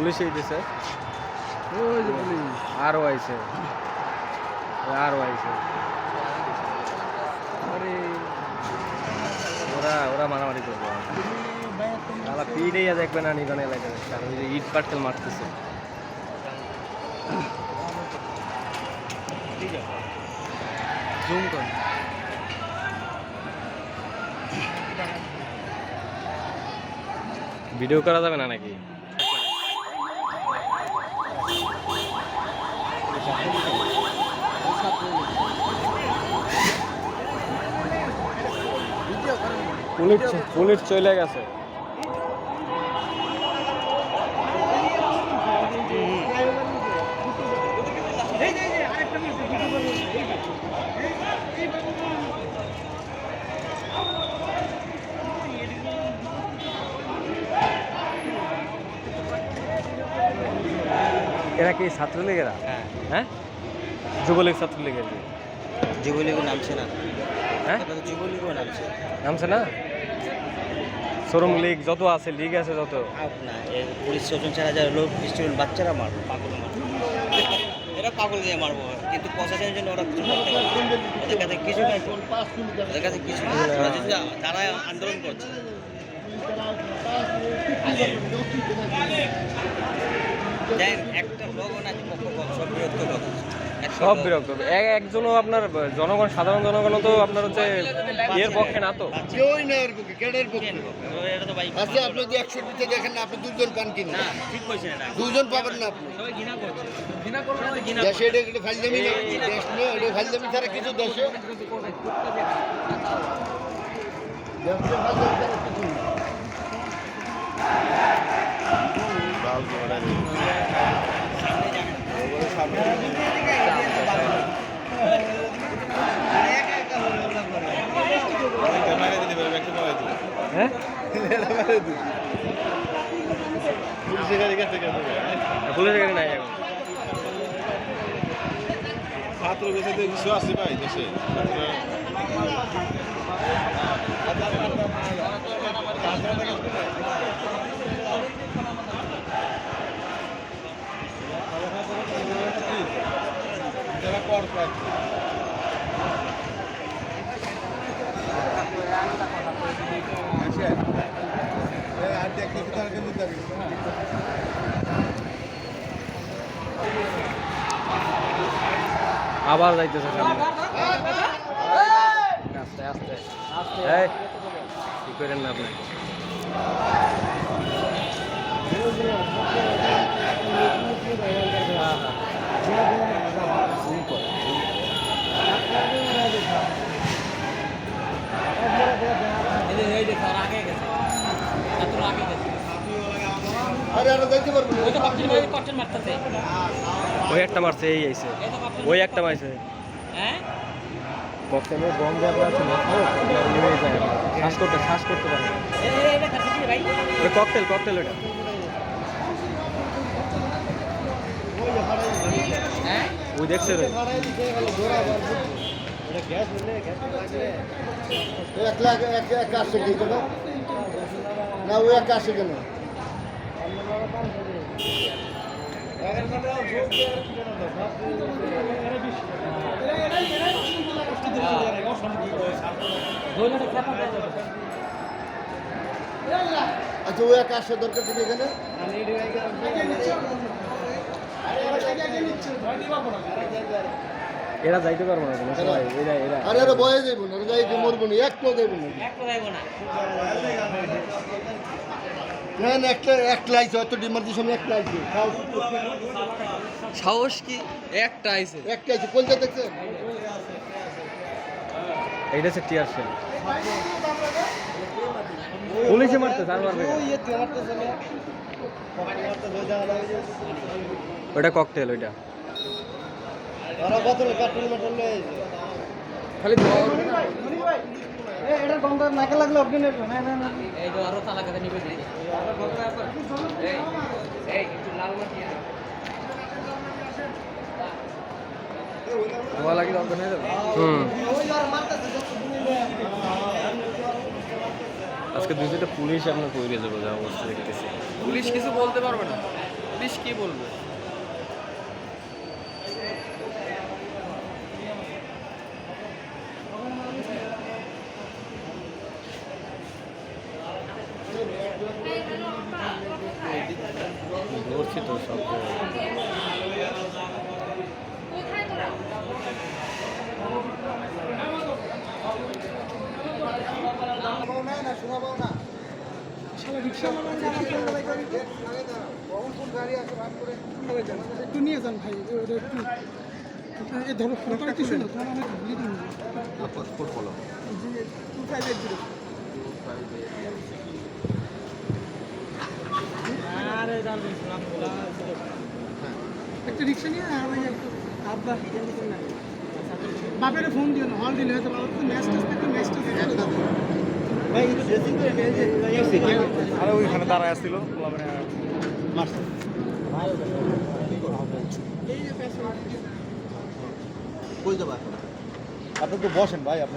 পুলিশই দিছে। ওই যে পুলিশ আরও আইছে, আরও আইছে। আরে ওরা ওরা মারামারি করবো, তারা পিড়েই দেখবে না নিবান এলাকায়, কারণ ওই যে ইট পাটকেল মারতেছে। জুম কর, ভিডিও করা যাবে না নাকি? পুলিশ চলে গেছে। এরা কি ছাত্রলীগেরা? হ্যাঁ, যুবলীগ ছাত্রলীগের। যুবলীগও নামছে না। হ্যাঁ, যুবলীগও নামছে না। শ্রম লীগ যত আছে, লীগ আছে যত, না পুলিশ স্টেশন ছাড়া যারা লোক স্টুডেন্ট বাচ্চারা মারবো, পাগল মারবো, এরা পাগল দিয়ে মারবো, কিন্তু প্রশাসনের জন্য ওরা কিছু করতে পারবে না। ওদের কাছে কিছু নাই, ওদের কাছে কিছু নেই। ওরা যদি তারা আন্দোলন করছে, দেন একটা লোকও নাকি সব বিরক্ত লোক, সব বিরক্ত। একজনও আপনার জনগণ, সাধারণ জনগণও তো আপনার হচ্ছে এর পক্ষে না, তো কেউই না এর পক্ষে, কেডের পক্ষে। এটা তো ভাই আচ্ছা, আপনি যদি 100টিতে দেখেন না, আপনি দুজন পান কিনা? না, ঠিক কইছেন এটা, দুজন পাবেন না আপনি। সবাই ঘৃণা করছে, ঘৃণা করবে না, ঘৃণা দেশে এটা একটা ফাইলজামি না, দেশ নিয়ে এটা ফাইলজামি ছাড়া কিছু দেশে হ্যাঁ, পুলিশের গাড়ি নাই এখন। ছাত্র বেসাতে কিছু আছে ভাই দেশে। আবার যাইতেছে সামনে। আস্তে আস্তে, এই কি করেন না আপনি? আরে আরে যাইতে পারবেন না। ওই একটা মারছে, এই আইছে, ওই একটা মারছে। ককটেলের বম দেওয়া আছে না, নেমে যায়, শ্বাস করতে পারে। ওই ককটেল ওটা। ওই দেখছে রে, এক আসছে কি কেন? না ও এক আসছে কেন? আচ্ছা, ও এক আসছে দরকার থেকে এখানে। এরা যাইতে পারবো না কোনো সবাই, এরা আরে আরে বয়ে যাইব না, যাইতে মরবো না, এক তো যাইব না। না না, একটা আইছে, হয়তো ডিমার্জির সামনে একটা আইছে। সাহস কি একটা আইছে, একটা আইছে, কোনটা দেখছেন? এইটা হচ্ছে টিয়ার শেল। পুলিশে মারতেছে, আর মারবে কেন? ওটা ককটেল, ওইটা ওরা বোতলে কার্টুন মাটুন লয়ে খালি এটা গন্ধ নাকে লাগলে আপনি নেবেন। না না না, এই যে আরো তালা কাটা নিবে দিই, এই একটু লাল মাটি ধোয়া লাগলে অজ্ঞান হয়ে যাবে। আজকে দুইটা পুলিশ আপনার কইরে যাবো, যা অবস্থা দেখতেছি। পুলিশ কিছু বলতে পারবে না। পুলিশ কি বলবে? ধরছি তো সব একটু নিয়ে যান ভাই, একটু এই ধরো ফোনটা একটু শুনো, তোমার অনেক ব্লিডিং একটা রিক্সা নিয়ে আর ওই একটু আব্বা বাপের ফোন দিও না, হল দিলে হয়তো বাবা তো ম্যাচ টেস্ট থাকলে ম্যাচ টেস্ট আরে ওইখানে দাঁড়ায় আসছিল কই যাবা? আপনি তো বসেন ভাই, আপনি